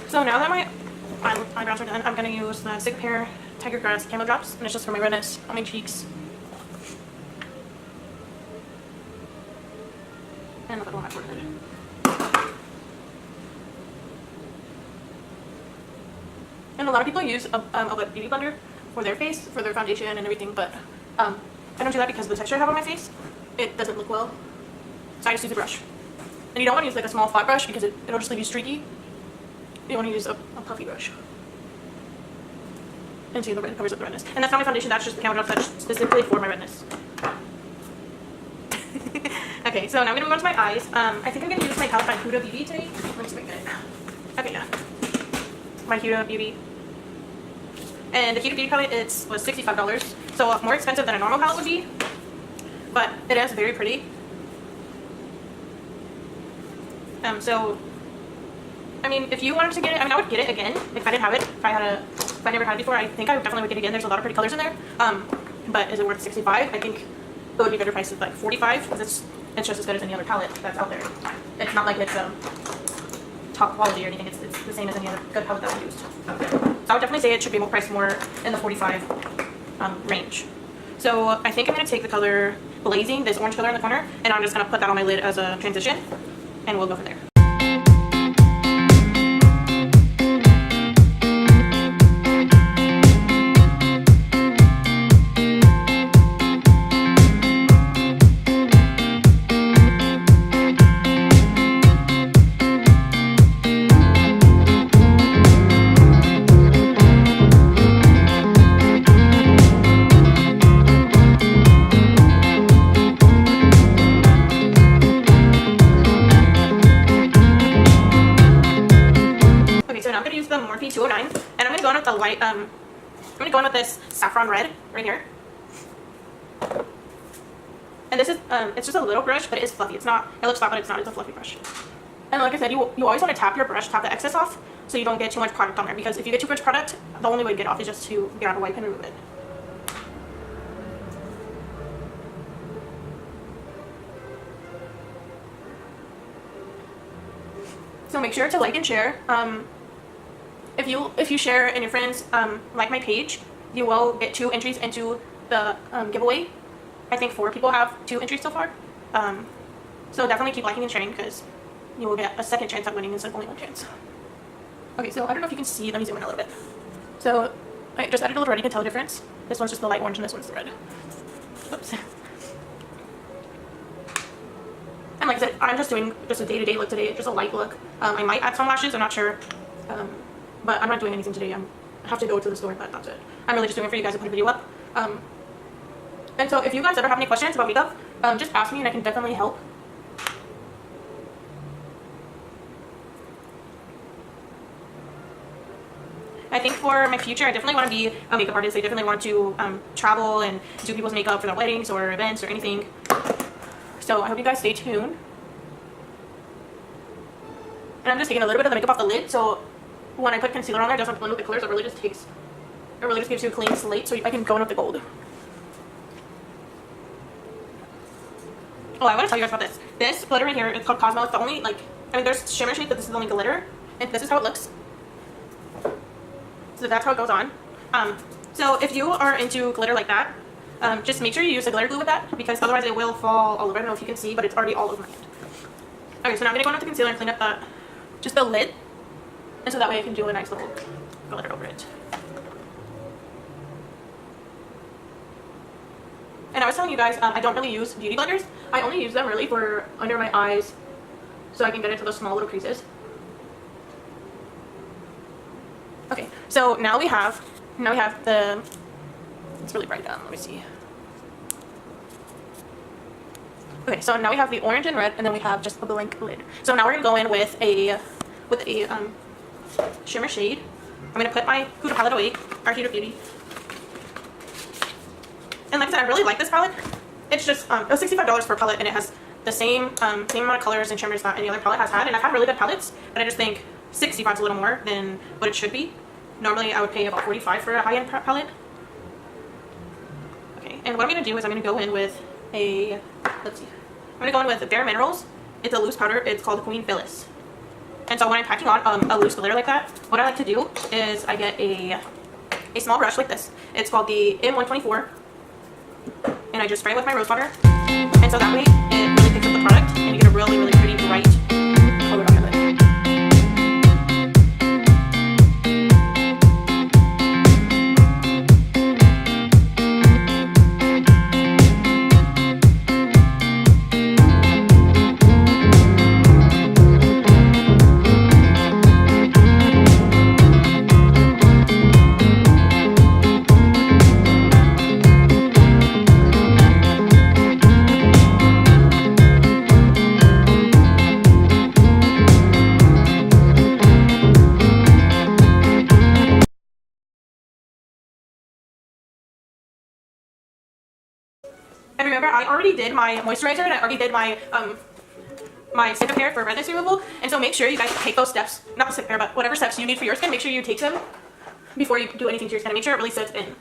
So now that my eyebrows are done, I'm going to use the Sigma Pear Tiger Grass Camo Drops, and it's just for my redness on my cheeks. And look at all my forehead. And a lot of people use a beauty blender for their face, for their foundation and everything, but I don't do that because of the texture I have on my face. It doesn't look well, so I just use a brush. And you don't want to use like a small flat brush because it'll just leave you streaky. You want to use a puffy brush. And see, the red covers up the redness. And that's not my foundation, that's just the Camo Drops that's specifically for my redness. Okay, so now I'm going to move on to my eyes. I think I'm going to use my palette by Huda Beauty today. Let me see if I get it. Okay, yeah. My Huda Beauty. And the Huda Beauty palette was $65. So more expensive than a normal palette would be. But it is very pretty. So, I mean, if you wanted to get it, I mean, I would get it again if I didn't have it. If I never had it before, I think I definitely would get it again. There's a lot of pretty colors in there. But is it worth $65? I think it would be better priced at like $45 because it's just as good as any other palette that's out there. It's not like it's top quality or anything. It's the same as any other good palette that I've used. So I would definitely say it should be priced more in the $45 range. So I think I'm going to take the color Blazing, this orange color in the corner, and I'm just going to put that on my lid as a transition, and we'll go from there. The Morphe 209, and I'm going to go in with the light, I'm going to go in with this saffron red right here. And this is, it's just a little brush, but it is fluffy. It's not, it looks flat, but it's not. It's a fluffy brush. And like I said, you always want to tap your brush, tap the excess off, so you don't get too much product on there, because if you get too much product, the only way to get it off is just to get out a wipe and remove it. So make sure to like and share. If you share and your friends like my page, you will get 2 entries into the giveaway. I think 4 people have 2 entries so far. So definitely keep liking and sharing because you will get a second chance at winning instead of only 1 chance. Okay, so I don't know if you can see. Let me zoom in a little bit. So I just added a little red. You can tell the difference. This one's just the light orange and this one's the red. Oops. And like I said, I'm just doing just a day-to-day look today, just a light look. I might add some lashes. I'm not sure. But I'm not doing anything today. I have to go to the store, but that's it. I'm really just doing it for you guys to put a video up. And so if you guys ever have any questions about makeup, just ask me and I can definitely help. I think for my future, I definitely want to be a makeup artist. I definitely want to travel and do people's makeup for their weddings or events or anything. So I hope you guys stay tuned. And I'm just taking a little bit of the makeup off the lid, so when I put concealer on there, it doesn't blend with the colors. It really just gives you a clean slate, so I can go in with the gold. Oh, I want to tell you guys about this. This glitter right here, it's called Cosmo. It's the only, like, I mean, there's shimmer shade, but this is the only glitter. And this is how it looks. So that's how it goes on. So if you are into glitter like that, just make sure you use a glitter glue with that, because otherwise it will fall all over. I don't know if you can see, but it's already all over my hand. Okay, so now I'm going to go in with the concealer and clean up just the lid. And so that way I can do a nice little glitter over it. And I was telling you guys, I don't really use beauty blenders. I only use them really for under my eyes so I can get into those small little creases. Okay, so now we have the, it's really bright down, let me see. Okay, so now we have the orange and red, and then we have just a blank lid. So now we're gonna go in with a shimmer shade. I'm gonna put my Huda palette away, our Huda Beauty. And like I said, I really like this palette. It's just it was $65 for a palette, and it has the same amount of colors and shimmers that any other palette has had. And I've had really good palettes, but I just think $65 is a little more than what it should be. Normally, I would pay about $45 for a high-end palette. Okay, and what I'm gonna do is I'm gonna go in with a, let's see, I'm gonna go in with Bare Minerals. It's a loose powder. It's called Queen Phyllis. And so when I'm packing on a loose glitter like that, what I like to do is I get a small brush like this. It's called the M124. And I just spray it with my rose water. And so that way it really picks up the product and you get a really, really pretty bright color on your lid. And remember, I already did my moisturizer and I already did my my skin repair for redness removal. And so make sure you guys take those steps, not skin repair, but whatever steps you need for your skin, make sure you take them before you do anything to your skin. Make sure it really sets in.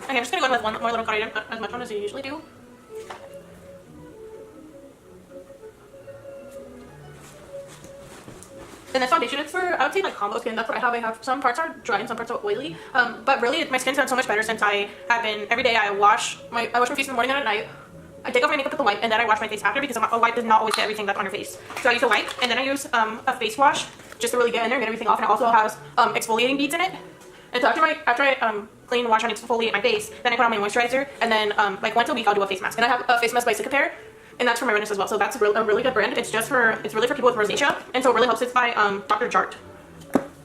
Okay, I'm just gonna go in with one more little color, as much one as you usually do. And this foundation is for, I would say, like combo skin. That's what I have. I have some parts are dry and some parts are oily. But really, my skin's done so much better since I have been, every day I wash my face in the morning and at night. I take off my makeup with the wipe and then I wash my face after because a wipe does not always get everything that's on your face. So I use a wipe and then I use a face wash just to really get in there and get everything off. And it also has exfoliating beads in it. And so after I clean, wash, and exfoliate my face, then I put on my moisturizer, and then like once a week I'll do a face mask. And I have a face mask by Cicapair, and that's for my redness as well. So that's a really good brand. It's really for people with rosacea, and so it really helps. It's by Dr. Jart.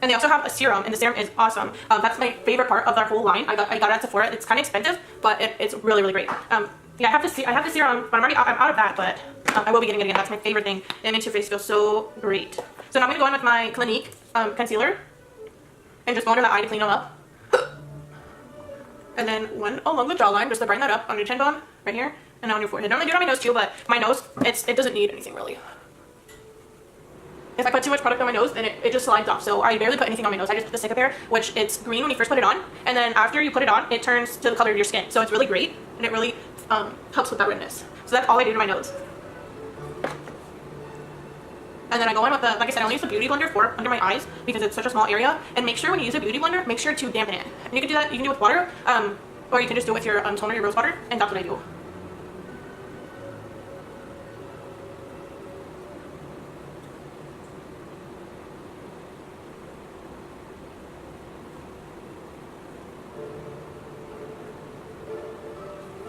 And they also have a serum, and the serum is awesome. That's my favorite part of their whole line. I got it at Sephora. It's kind of expensive, but it's really, really great. Yeah, I have the serum, but I'm out of that, but I will be getting it again. That's my favorite thing. It makes your face feel so great. So now I'm gonna go in with my Clinique concealer. And just go under the eye to clean them up. And then one along the jawline, just to brighten that up on your chin bone, right here, and on your forehead. I normally do it on my nose too, but my nose, it doesn't need anything really. If I put too much product on my nose, then it just slides off. So I barely put anything on my nose. I just put the Cicapair, which it's green when you first put it on, and then after you put it on, it turns to the color of your skin. So it's really great, and it really helps with that redness. So that's all I do to my nose. And then I go in with the, like I said, I only use the Beauty Blender for under my eyes because it's such a small area. And make sure when you use a Beauty Blender, make sure to dampen it. And you can do that, you can do it with water, or you can just do it with your toner, your rose water, and that's what I do.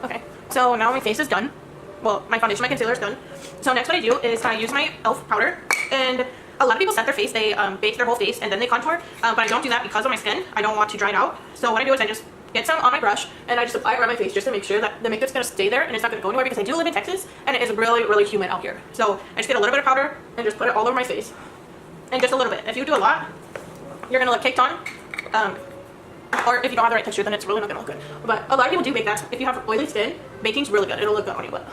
Okay, so now my face is done. Well, my foundation, my concealer is done. So next what I do is I use my e.l.f. powder, and a lot of people set their face, they bake their whole face and then they contour, but I don't do that because of my skin. I don't want to dry it out. So what I do is I just get some on my brush and I just apply it around my face just to make sure that the makeup's gonna stay there and it's not gonna go anywhere because I do live in Texas and it is really, really humid out here. So I just get a little bit of powder and just put it all over my face. And just a little bit. If you do a lot, you're gonna look caked on. Or if you don't have the right texture, then it's really not gonna look good. But a lot of people do bake that. If you have oily skin, baking's really good. It'll look good on you, but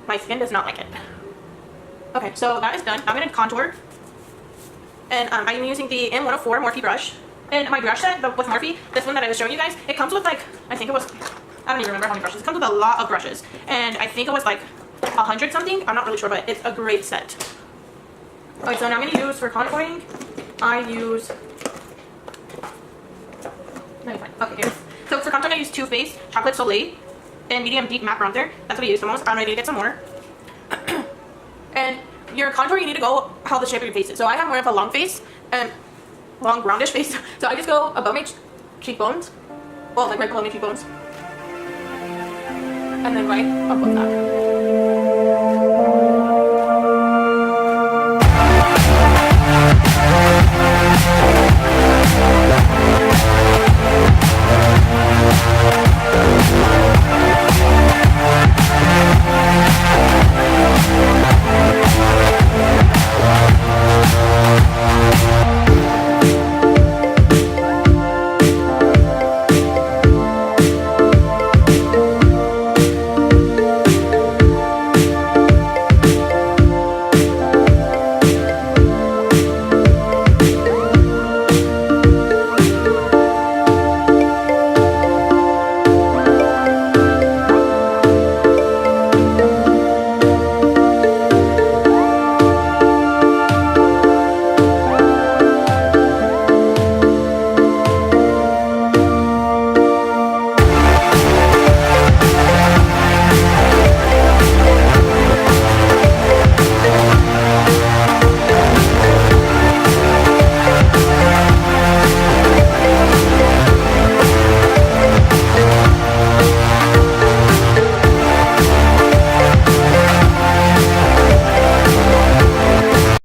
my skin does not like it. Okay, so that is done. I'm gonna contour. And I'm using the M104 Morphe brush. And my brush set with Morphe, this one that I was showing you guys, it comes with like, I think it was, I don't even remember how many brushes. It comes with a lot of brushes. And I think it was like 100 something. I'm not really sure, but it's a great set. Okay, so now I'm gonna use for contouring, I use, no, you're fine. Okay, here. So for contouring I use Too Faced Chocolate Soleil and Medium Deep Matte Bronzer. That's what I use the most. I'm ready to get some more. And your contour, you need to go how the shape of your face is. So I have more of a long face and long roundish face. So I just go above my cheekbones. Well, like right below my cheekbones. And then right above that.